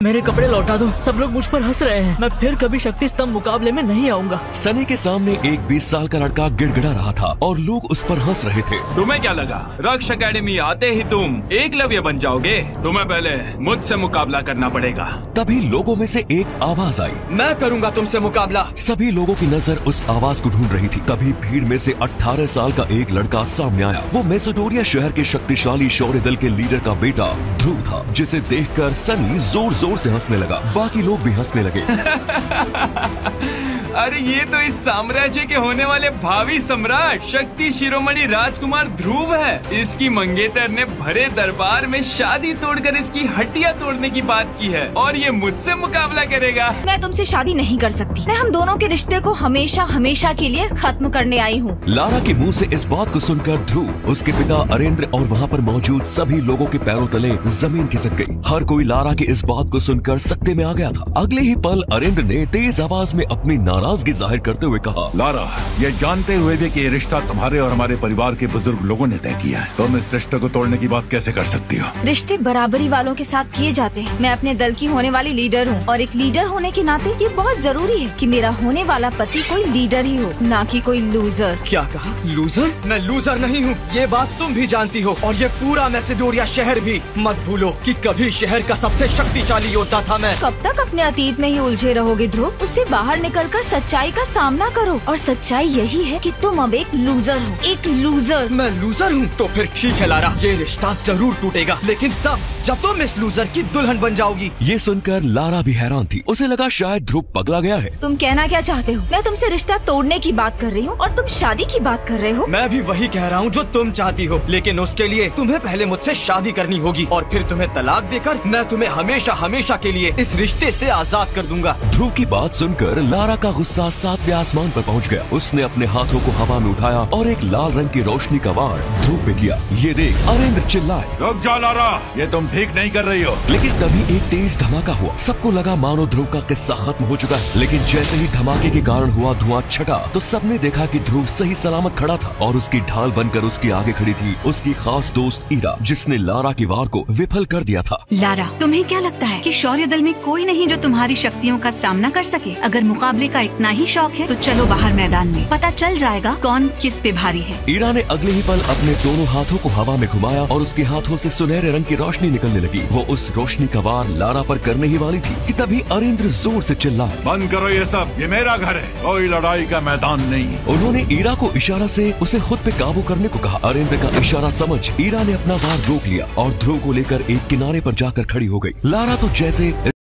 मेरे कपड़े लौटा दो, सब लोग मुझ पर हंस रहे हैं। मैं फिर कभी शक्ति स्तंभ मुकाबले में नहीं आऊंगा। सनी के सामने एक 20 साल का लड़का गिड़गिड़ा रहा था और लोग उस पर हंस रहे थे। तुम्हें क्या लगा रक्ष एकेडमी आते ही तुम एकलव्य बन जाओगे? तुम्हें पहले मुझसे मुकाबला करना पड़ेगा। तभी लोगों में से एक आवाज आई, मैं करूंगा तुमसे मुकाबला। सभी लोगों की नजर उस आवाज को ढूंढ रही थी। तभी भीड़ में से 18 साल का एक लड़का सामने आया। वो मेसिडोनिया शहर के शक्तिशाली शौर्य दल के लीडर का बेटा ध्रुव था, जिसे देखकर सनी जोर जोर से हंसने लगा। बाकी लोग भी हंसने लगे। अरे ये तो इस साम्राज्य के होने वाले भावी सम्राट शक्ति शिरोमणि राजकुमार ध्रुव है। इसकी मंगेतर ने भरे दरबार में शादी तोड़कर इसकी हड्डियां तोड़ने की बात की है और ये मुझसे मुकाबला करेगा। मैं तुमसे शादी नहीं कर सकती। मैं हम दोनों के रिश्ते को हमेशा हमेशा के लिए खत्म करने आई हूँ। लारा के मुंह से इस बात को सुनकर ध्रुव, उसके पिता अरेंद्र और वहाँ पर मौजूद सभी लोगों के पैरों तले जमीन खिसक गई। हर कोई लारा की इस बात को सुनकर सकते में आ गया था। अगले ही पल अरेंद्र ने तेज आवाज में अपनी नाराजगी जाहिर करते हुए कहा, लारा, ये जानते हुए भी कि ये रिश्ता तुम्हारे और हमारे परिवार के बुजुर्ग लोगों ने तय किया है, तुम इस रिश्ते को तोड़ने की बात कैसे कर सकती हो? रिश्ते बराबरी वालों के साथ किए जाते हैं। मैं अपने दल की होने वाली लीडर हूँ और एक लीडर होने के नाते ये बहुत जरूरी है कि मेरा होने वाला पति कोई लीडर ही हो, ना कि कोई लूजर। क्या कहा? लूजर? मैं लूजर नहीं हूँ, ये बात तुम भी जानती हो और ये पूरा मैसेडोनिया शहर भी। मत भूलो कि कभी शहर का सबसे शक्तिशाली योद्धा था मैं। कब तक अपने अतीत में ही उलझे रहोगे ध्रुव? उससे बाहर निकलकर सच्चाई का सामना करो और सच्चाई यही है कि तुम अब एक लूजर हो, एक लूजर। मैं लूजर हूँ? तो फिर ठीक है लारा, ये रिश्ता जरूर टूटेगा, लेकिन तब जब तुम इस लूजर की दुल्हन बन जाओगी। ये सुनकर लारा भी हैरान थी। उसे लगा शायद ध्रुव पगला गया है। तुम कहना क्या चाहते हो? मैं तुमसे रिश्ता तोड़ने की बात कर रही हूँ और तुम शादी की बात कर रहे हो। मैं भी वही कह रहा हूँ जो तुम चाहती हो, लेकिन उसके लिए तुम्हें पहले मुझसे शादी करनी होगी और फिर तुम्हें तलाक देकर मैं तुम्हें हमेशा हमेशा के लिए इस रिश्ते से आजाद कर दूंगा। ध्रुव की बात सुनकर लारा का गुस्सा 7वें आसमान पर पहुंच गया। उसने अपने हाथों को हवा में उठाया और एक लाल रंग की रोशनी का वार ध्रुव पे किया। ये देख अरेंद्र चिल्लाए, रुक जा लारा, ये तुम ठीक नहीं कर रही हो। लेकिन तभी एक तेज धमाका हुआ। सबको लगा मानो ध्रुव का किस्सा खत्म हो चुका है। लेकिन जैसे ही धमाके के कारण हुआ धुआं छटा तो सबने देखा कि ध्रुव सही सलामत खड़ा था और उसकी ढाल बनकर उसके आगे खड़ी थी उसकी खास दोस्त ईरा, जिसने लारा की वार को विफल कर दिया था। लारा, तुम्हें क्या लगता है कि शौर्य दल में कोई नहीं जो तुम्हारी शक्तियों का सामना कर सके? अगर मुकाबले का इतना ही शौक है तो चलो बाहर मैदान में, पता चल जाएगा कौन किस पे भारी है। ईरा ने अगले ही पल अपने दोनों हाथों को हवा में घुमाया और उसके हाथों से सुनहरे रंग की रोशनी निकलने लगी। वो उस रोशनी का वार लारा पर करने ही वाली थी कि तभी अरेंद्र जोर से चिल्लाए, बंद करो ये सब, ये मेरा घर है, कोई लड़ाई का मैदान नहीं। उन्होंने ईरा को इशारा से उसे खुद पे काबू करने को कहा। अरेंद्र का इशारा समझ ईरा ने अपना वार रोक लिया और ध्रुव को लेकर एक किनारे पर जाकर खड़ी हो गई। लारा तो जैसे